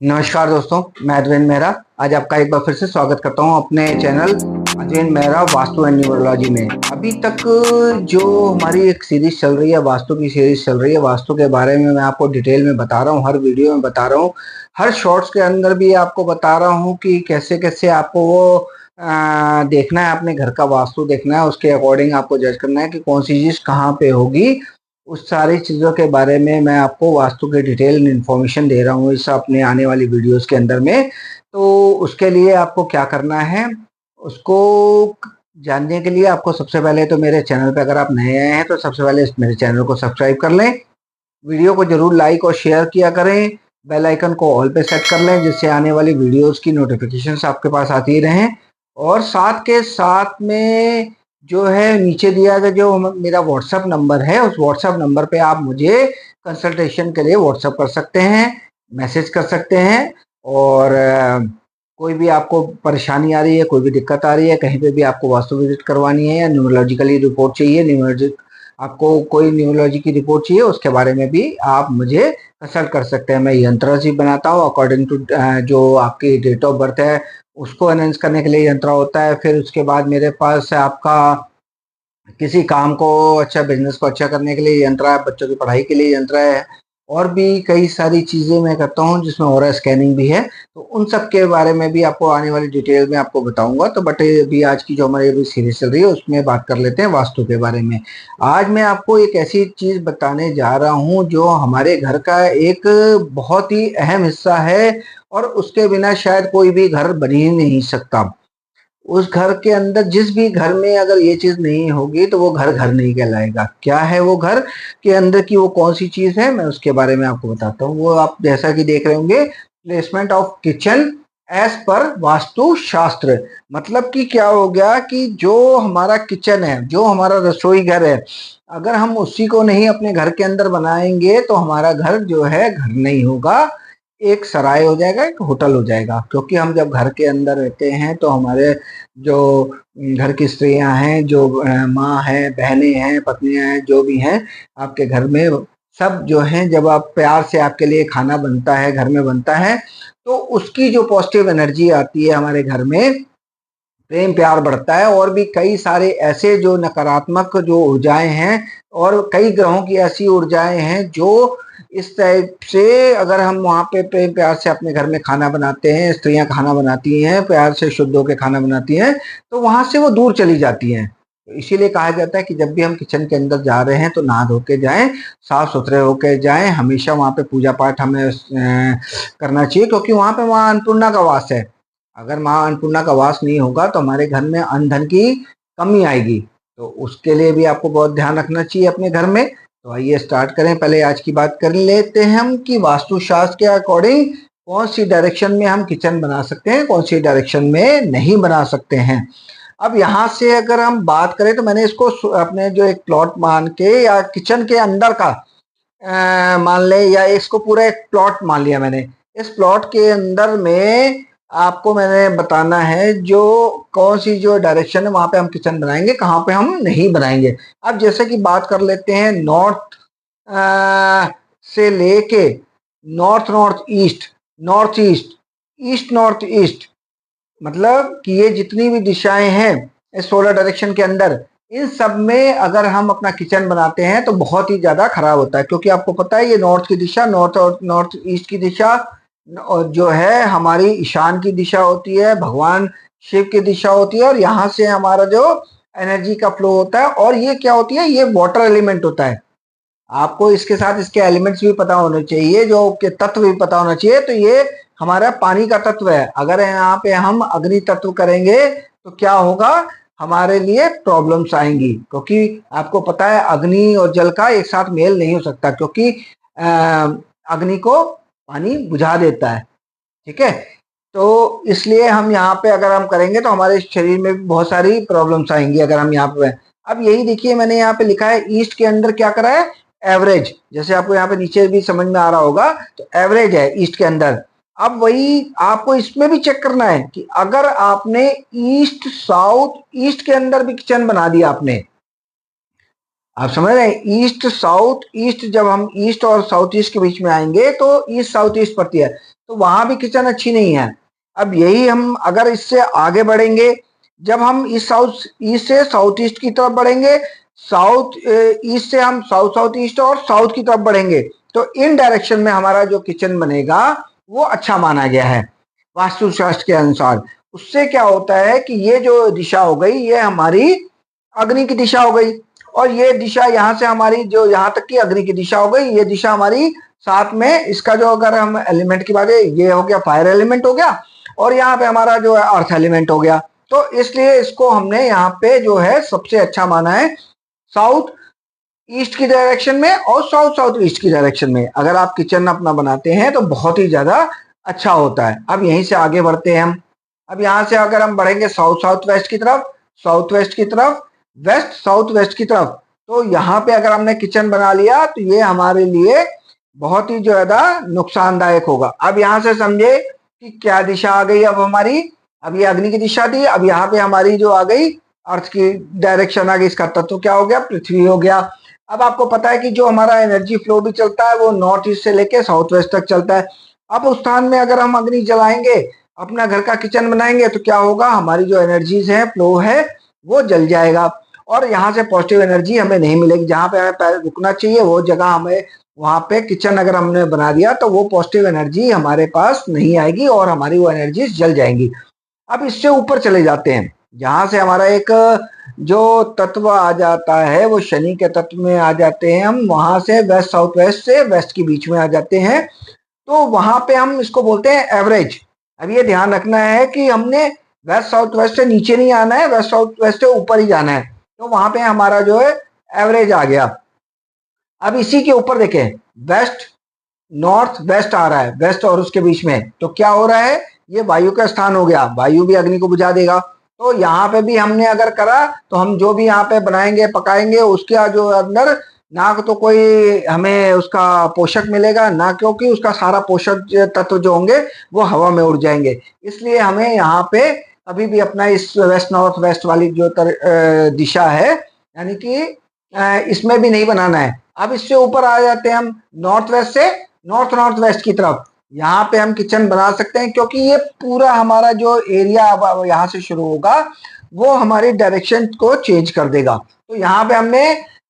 नमस्कार दोस्तों, मैं अद्वैन मेहरा आज आपका एक बार फिर से स्वागत करता हूं अपने channel Adwain Mehra vastu and numerology में। अभी तक जो हमारी एक सीरीज चल रही है, वास्तु की सीरीज चल रही है, वास्तु के बारे में मैं आपको डिटेल में बता रहा हूं, हर वीडियो में बता रहा हूं, हर शॉर्ट्स के अंदर भी आपको बता रहा हूं कि कैसे कैसे आपको वो देखना है, अपने घर का वास्तु देखना है, उसके अकॉर्डिंग आपको जज करना है कि कौन सी चीज़ कहाँ पे होगी। उस सारी चीज़ों के बारे में मैं आपको वास्तु के डिटेल इन्फॉर्मेशन दे रहा हूँ इस अपने आने वाली वीडियोस के अंदर में। तो उसके लिए आपको क्या करना है, उसको जानने के लिए आपको सबसे पहले तो मेरे चैनल पे अगर आप नए आए हैं तो सबसे पहले मेरे चैनल को सब्सक्राइब कर लें, वीडियो को जरूर लाइक और शेयर किया करें, बेल आइकन को ऑल पे सेट कर लें जिससे आने वाली वीडियोस की नोटिफिकेशंस आपके पास आती रहें। और साथ के साथ में जो है नीचे दिया गया जो मेरा व्हाट्सअप नंबर है, उस व्हाट्सअप नंबर पे आप मुझे कंसल्टेशन के लिए व्हाट्सअप कर सकते हैं, मैसेज कर सकते हैं। और कोई भी आपको परेशानी आ रही है, कोई भी दिक्कत आ रही है, कहीं पे भी आपको वास्तु विजिट करवानी है या न्यूमरोलॉजिकली रिपोर्ट चाहिए, आपको कोई न्यूमरोलॉजी की रिपोर्ट चाहिए, उसके बारे में भी आप मुझे कंसल्ट कर सकते हैं। मैं यंत्र भी बनाता हूँ अकॉर्डिंग टू जो आपकी डेट ऑफ बर्थ है उसको अनाउंस करने के लिए यंत्र होता है। फिर उसके बाद मेरे पास आपका किसी काम को अच्छा, बिजनेस को अच्छा करने के लिए यंत्र है, बच्चों की पढ़ाई के लिए यंत्र है, और भी कई सारी चीज़ें मैं करता हूँ जिसमें ऑरा स्कैनिंग भी है। तो उन सब के बारे में भी आपको आने वाली डिटेल में आपको बताऊंगा। तो बट अभी आज की जो हमारी अभी सीरीज चल रही है उसमें बात कर लेते हैं वास्तु के बारे में। आज मैं आपको एक ऐसी चीज़ बताने जा रहा हूँ जो हमारे घर का एक बहुत ही अहम हिस्सा है, और उसके बिना शायद कोई भी घर बन ही नहीं सकता। उस घर के अंदर, जिस भी घर में अगर ये चीज नहीं होगी तो वो घर घर नहीं कहलाएगा। क्या है वो घर के अंदर की वो कौन सी चीज है, मैं उसके बारे में आपको बताता हूँ। वो आप जैसा कि देख रहे होंगे, placement of kitchen as per vastu शास्त्र। मतलब कि क्या हो गया कि जो हमारा किचन है, जो हमारा रसोई घर है, अगर हम उसी को नहीं अपने घर के अंदर बनाएंगे तो हमारा घर जो है घर नहीं होगा, एक सराय हो जाएगा, एक होटल हो जाएगा। क्योंकि हम जब घर के अंदर रहते हैं तो हमारे जो घर की स्त्रियां हैं, जो माँ हैं, बहनें हैं, पत्नियां हैं, जो भी हैं आपके घर में, सब जो हैं, जब आप प्यार से आपके लिए खाना बनता है, घर में बनता है, तो उसकी जो पॉजिटिव एनर्जी आती है हमारे घर में, प्रेम प्यार बढ़ता है। और भी कई सारे ऐसे जो नकारात्मक जो ऊर्जाएं हैं, और कई ग्रहों की ऐसी ऊर्जाएं हैं जो इस टाइप से, अगर हम वहाँ पे प्रेम प्यार से अपने घर में खाना बनाते हैं, स्त्रियां खाना बनाती हैं, प्यार से शुद्ध होकर खाना बनाती हैं, तो वहां से वो दूर चली जाती हैं। तो इसीलिए कहा जाता है कि जब भी हम किचन के अंदर जा रहे हैं तो नहा धो के जाएं, साफ सुथरे होके जाएं। हमेशा वहाँ पे पूजा पाठ हमें करना चाहिए, क्योंकि वहाँ पे माँ अन्नपूर्णा का वास है। अगर माँ अन्नपूर्णा का वास नहीं होगा तो हमारे घर में अन्न धन की कमी आएगी। तो उसके लिए भी आपको बहुत ध्यान रखना चाहिए अपने घर में। तो आइए स्टार्ट करें। पहले आज की बात कर लेते हैं हम कि वास्तुशास्त्र के अकॉर्डिंग कौन सी डायरेक्शन में हम किचन बना सकते हैं, कौन सी डायरेक्शन में नहीं बना सकते हैं। अब यहाँ से अगर हम बात करें तो मैंने इसको अपने जो एक प्लॉट मान के, या किचन के अंदर का मान ले, या इसको पूरा एक प्लॉट मान लिया मैंने। इस प्लॉट के अंदर में आपको मैंने बताना है जो कौन सी जो डायरेक्शन है वहां पे हम किचन बनाएंगे, कहाँ पे हम नहीं बनाएंगे। अब जैसे कि बात कर लेते हैं नॉर्थ से लेके north north east, north east, east north east, मतलब कि ये जितनी भी दिशाएं हैं इस सोलर डायरेक्शन के अंदर, इन सब में अगर हम अपना किचन बनाते हैं तो बहुत ही ज्यादा खराब होता है। क्योंकि आपको पता है ये नॉर्थ की दिशा, नॉर्थ और नॉर्थ ईस्ट की दिशा जो है हमारी ईशान की दिशा होती है, भगवान शिव की दिशा होती है, और यहाँ से हमारा जो एनर्जी का फ्लो होता है। और ये क्या होती है, ये वाटर एलिमेंट होता है। आपको इसके साथ इसके एलिमेंट्स भी पता होने चाहिए, जो के तत्व भी पता होना चाहिए। तो ये हमारा पानी का तत्व है। अगर यहाँ पे हम अग्नि तत्व करेंगे तो क्या होगा, हमारे लिए प्रॉब्लम्स आएंगी। क्योंकि आपको पता है अग्नि और जल का एक साथ मेल नहीं हो सकता, क्योंकि अग्नि को पानी बुझा देता है। ठीक है, तो इसलिए हम यहाँ पे अगर हम करेंगे तो हमारे शरीर में भी बहुत सारी प्रॉब्लम्स आएंगी अगर हम यहाँ पे। अब यही देखिए, मैंने यहाँ पे लिखा है ईस्ट के अंदर क्या करा है, एवरेज। जैसे आपको यहाँ पे नीचे भी समझ में आ रहा होगा, तो एवरेज है ईस्ट के अंदर। अब वही आपको इसमें भी चेक करना है कि अगर आपने ईस्ट साउथ ईस्ट के अंदर भी किचन बना दिया आपने, आप समझ रहे हैं, ईस्ट साउथ ईस्ट, जब हम ईस्ट और साउथ ईस्ट के बीच में आएंगे तो ईस्ट साउथ ईस्ट पड़ती है। तो वहां भी किचन अच्छी नहीं है। अब यही हम अगर इससे आगे बढ़ेंगे, जब हम इस साउथ ईस्ट से साउथ ईस्ट की तरफ बढ़ेंगे, साउथ ईस्ट से हम साउथ साउथ ईस्ट और साउथ की तरफ बढ़ेंगे, तो इन डायरेक्शन में हमारा जो किचन बनेगा वो अच्छा माना गया है वास्तुशास्त्र के अनुसार। उससे क्या होता है कि ये जो दिशा हो गई ये हमारी अग्नि की दिशा हो गई, और ये दिशा यहाँ से हमारी जो यहाँ तक की अग्नि की दिशा हो गई, ये दिशा हमारी साथ में इसका जो अगर हम एलिमेंट की बात है, ये हो गया फायर एलिमेंट हो गया, और यहाँ पे हमारा जो है अर्थ एलिमेंट हो गया। तो इसलिए इसको हमने यहाँ पे जो है सबसे अच्छा माना है साउथ ईस्ट की डायरेक्शन में और साउथ साउथ ईस्ट की डायरेक्शन में। अगर आप किचन अपना बनाते हैं तो बहुत ही ज्यादा अच्छा होता है। अब यहीं से आगे बढ़ते हैं हम। अब यहाँ से अगर हम बढ़ेंगे साउथ साउथ वेस्ट की तरफ, साउथ वेस्ट की तरफ, वेस्ट साउथ वेस्ट की तरफ, तो यहाँ पे अगर हमने किचन बना लिया तो ये हमारे लिए बहुत ही ज्यादा नुकसानदायक होगा। अब यहाँ से समझे कि क्या दिशा आ गई अब हमारी। अब ये अग्नि की दिशा थी, अब यहाँ पे हमारी जो आ गई अर्थ की डायरेक्शन आ गई। इसका तत्व क्या हो गया, पृथ्वी हो गया। अब आपको पता है कि जो हमारा एनर्जी फ्लो भी चलता है वो नॉर्थ ईस्ट से लेके साउथ वेस्ट तक चलता है। अब उस स्थान में अगर हम अग्नि जलाएंगे, अपना घर का किचन बनाएंगे, तो क्या होगा, हमारी जो एनर्जीज है, फ्लो है, वो जल जाएगा और यहाँ से पॉजिटिव एनर्जी हमें नहीं मिलेगी। जहाँ पे हमें रुकना चाहिए वो जगह हमें, वहां पे किचन अगर हमने बना दिया तो वो पॉजिटिव एनर्जी हमारे पास नहीं आएगी और हमारी वो एनर्जीज जल जाएंगी। अब इससे ऊपर चले जाते हैं, जहां से हमारा एक जो तत्व आ जाता है वो शनि के तत्व में आ जाते हैं हम। वहां से वेस्ट साउथ वेस्ट से वेस्ट के बीच में आ जाते हैं, तो वहां पे हम इसको बोलते हैं एवरेज। अब ये ध्यान रखना है कि हमने वेस्ट साउथ वेस्ट से नीचे नहीं आना है, वेस्ट साउथ वेस्ट से ऊपर ही जाना है। तो वहां पे हमारा जो है एवरेज आ गया। अब इसी के ऊपर देखें, वेस्ट नॉर्थ वेस्ट आ रहा है, वेस्ट और उसके बीच में, तो क्या हो रहा है, ये वायु का स्थान हो गया, वायु भी अग्नि को बुझा देगा। तो यहाँ पे भी हमने अगर करा तो हम जो भी यहाँ पे बनाएंगे पकाएंगे उसके जो अंदर ना तो कोई हमें उसका पोषक मिलेगा ना, क्योंकि उसका सारा पोषक तत्व जो होंगे वो हवा में उड़ जाएंगे। इसलिए हमें यहाँ पे कभी भी अपना इस वेस्ट नॉर्थ वेस्ट वाली जो दिशा है, यानी कि इसमें भी नहीं बनाना है। अब इससे ऊपर आ जाते हैं हम नॉर्थ वेस्ट से नॉर्थ नॉर्थ वेस्ट की तरफ। यहाँ पे हम किचन बना सकते हैं, क्योंकि ये पूरा हमारा जो एरिया अब यहाँ से शुरू होगा वो हमारी डायरेक्शन को चेंज कर देगा। तो यहाँ पे हमने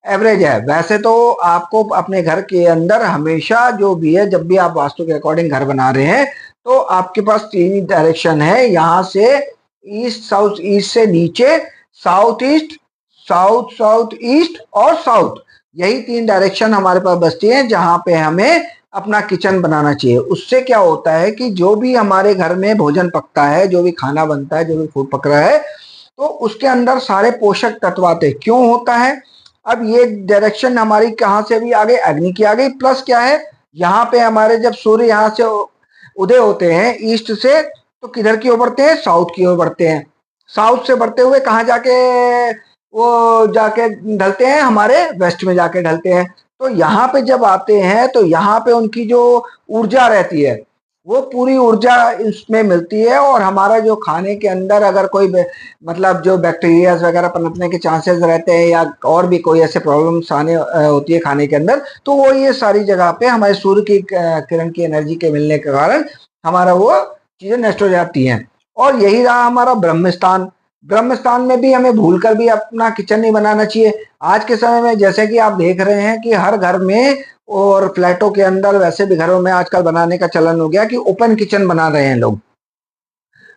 एवरेज है। वैसे तो आपको अपने घर के अंदर हमेशा जो भी है, जब भी आप वास्तु के अकॉर्डिंग घर बना रहे हैं, तो आपके पास तीन डायरेक्शन है, यहाँ से ईस्ट साउथ ईस्ट से नीचे, south east, south south east और साउथ, यही तीन डायरेक्शन हमारे पास बचती हैं जहां पे हमें अपना किचन बनाना चाहिए। उससे क्या होता है कि जो भी हमारे घर में भोजन पकता है, जो भी खाना बनता है, जो भी फूड पक रहा है, तो उसके अंदर सारे पोषक तत्व आते हैं। क्यों होता है, अब ये डायरेक्शन हमारी कहाँ से भी आ गई, अग्नि की आ गई। प्लस क्या है, यहाँ पे हमारे जब सूर्य यहाँ से उदय होते हैं ईस्ट से, तो किधर की ओर बढ़ते हैं, साउथ की ओर बढ़ते हैं। साउथ से बढ़ते हुए कहाँ जाके वो जाके ढलते हैं, हमारे वेस्ट में जाके ढलते हैं। तो यहाँ पे जब आते हैं तो यहाँ पे उनकी जो ऊर्जा रहती है वो पूरी ऊर्जा इसमें मिलती है, और हमारा जो खाने के अंदर अगर कोई मतलब जो बैक्टीरिया वगैरह पनपने के चांसेस रहते हैं या और भी कोई ऐसे प्रॉब्लम्स आने होती है खाने के अंदर, तो वो ये सारी जगह पे हमारे सूर्य की किरण की एनर्जी के मिलने के कारण हमारा वो चीजें नष्ट हो जाती हैं। और यही रहा हमारा ब्रह्म स्थान। ब्रह्म स्थान में भी हमें भूलकर भी अपना किचन नहीं बनाना चाहिए। आज के समय में जैसे कि आप देख रहे हैं कि हर घर में और फ्लैटों के अंदर, वैसे भी घरों में आजकल बनाने का चलन हो गया कि ओपन किचन बना रहे हैं लोग,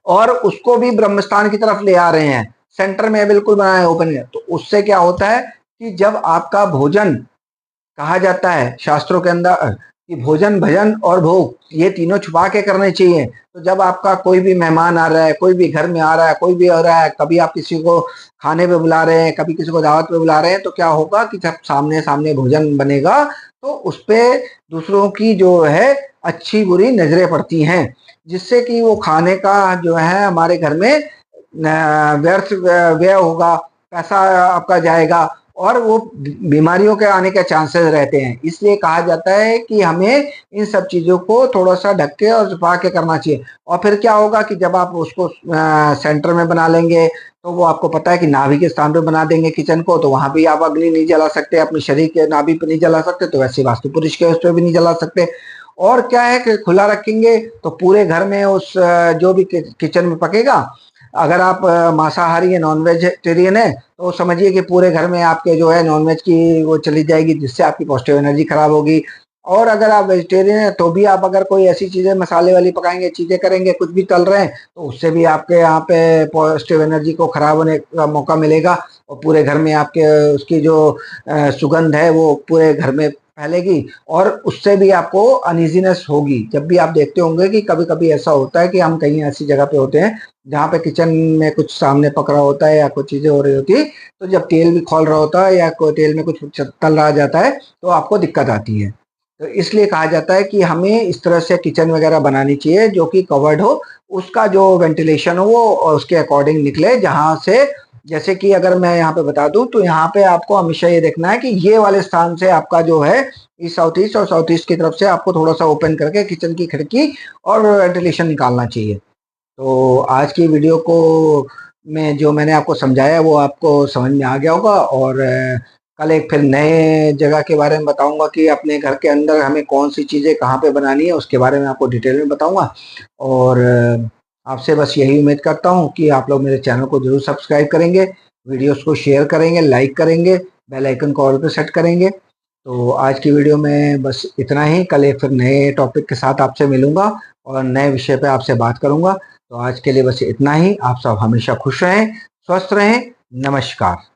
और उसको भी ब्रह्म स्थान की तरफ ले आ रहे हैं। सेंटर में बिल्कुल बनाया है ओपन। तो उससे क्या होता है कि जब आपका भोजन, कहा जाता है शास्त्रों के अंदर कि भोजन भजन और भोग ये तीनों छुपा के करने चाहिए। तो जब आपका कोई भी मेहमान आ रहा है, कोई भी घर में आ रहा है, कोई भी आ रहा है, कभी आप किसी को खाने पे बुला रहे हैं, कभी किसी को दावत पे बुला रहे हैं, तो क्या होगा कि जब सामने सामने भोजन बनेगा तो उस पर दूसरों की जो है अच्छी बुरी नजरें पड़ती हैं, जिससे कि वो खाने का जो है हमारे घर में व्यर्थ व्यय होगा, पैसा आपका जाएगा और वो बीमारियों के आने के चांसेस रहते हैं। इसलिए कहा जाता है कि हमें इन सब चीज़ों को थोड़ा सा ढक के और छुपा के करना चाहिए। और फिर क्या होगा कि जब आप उसको सेंटर में बना लेंगे, तो वो आपको पता है कि नाभि के स्थान पे बना देंगे किचन को, तो वहां भी आप अग्नि नहीं जला सकते, अपने शरीर के नाभि पे नहीं जला सकते, तो वैसे वास्तु पुरुष के उस पर भी नहीं जला सकते। और क्या है कि खुला रखेंगे तो पूरे घर में उस जो भी किचन में पकेगा, अगर आप मांसाहारी या नॉन वेजिटेरियन है तो समझिए कि पूरे घर में आपके जो है नॉनवेज की वो चली जाएगी, जिससे आपकी पॉजिटिव एनर्जी खराब होगी। और अगर आप वेजिटेरियन हैं तो भी आप अगर कोई ऐसी चीजें मसाले वाली पकाएंगे, चीजें करेंगे, कुछ भी तल रहे हैं, तो उससे भी आपके यहाँ पे पॉजिटिव एनर्जी को खराब होने का मौका मिलेगा। और पूरे घर में आपके उसकी जो सुगंध है वो पूरे घर में फैलेगी, और उससे भी आपको अनइजीनेस होगी। जब भी आप देखते होंगे कि कभी कभी ऐसा होता है कि हम कहीं ऐसी जगह पे होते हैं जहाँ पे किचन में कुछ सामने पक रहा होता है या कुछ चीजें हो रही होती है, तो जब तेल भी खौल रहा होता है या कोई तेल में कुछ तल रहा जाता है तो आपको दिक्कत आती है। तो इसलिए कहा जाता है कि हमें इस तरह से किचन वगैरह बनानी चाहिए जो कि कवर्ड हो, उसका जो वेंटिलेशन हो वो उसके अकॉर्डिंग निकले, जहां से जैसे कि अगर मैं यहाँ पे बता दूं तो यहाँ पे आपको हमेशा ये देखना है कि ये वाले स्थान से आपका जो है ईस्ट साउथ ईस्ट, और साउथ ईस्ट की तरफ से आपको थोड़ा सा ओपन करके किचन की खिड़की और वेंटिलेशन निकालना चाहिए। तो आज की वीडियो को में जो मैंने आपको समझाया वो आपको समझ में आ गया होगा। और कल एक फिर नए जगह के बारे में बताऊंगा कि अपने घर के अंदर हमें कौन सी चीज़ें कहाँ पे बनानी है, उसके बारे में आपको डिटेल में बताऊंगा। और आपसे बस यही उम्मीद करता हूँ कि आप लोग मेरे चैनल को जरूर सब्सक्राइब करेंगे, वीडियोस को शेयर करेंगे, लाइक करेंगे, बेल आइकन को ऑल पे सेट करेंगे। तो आज की वीडियो में बस इतना ही। कल एक फिर नए टॉपिक के साथ आपसे मिलूंगा और नए विषय पे आपसे बात करूंगा। तो आज के लिए बस इतना ही। आप सब हमेशा खुश रहें, स्वस्थ रहें। नमस्कार।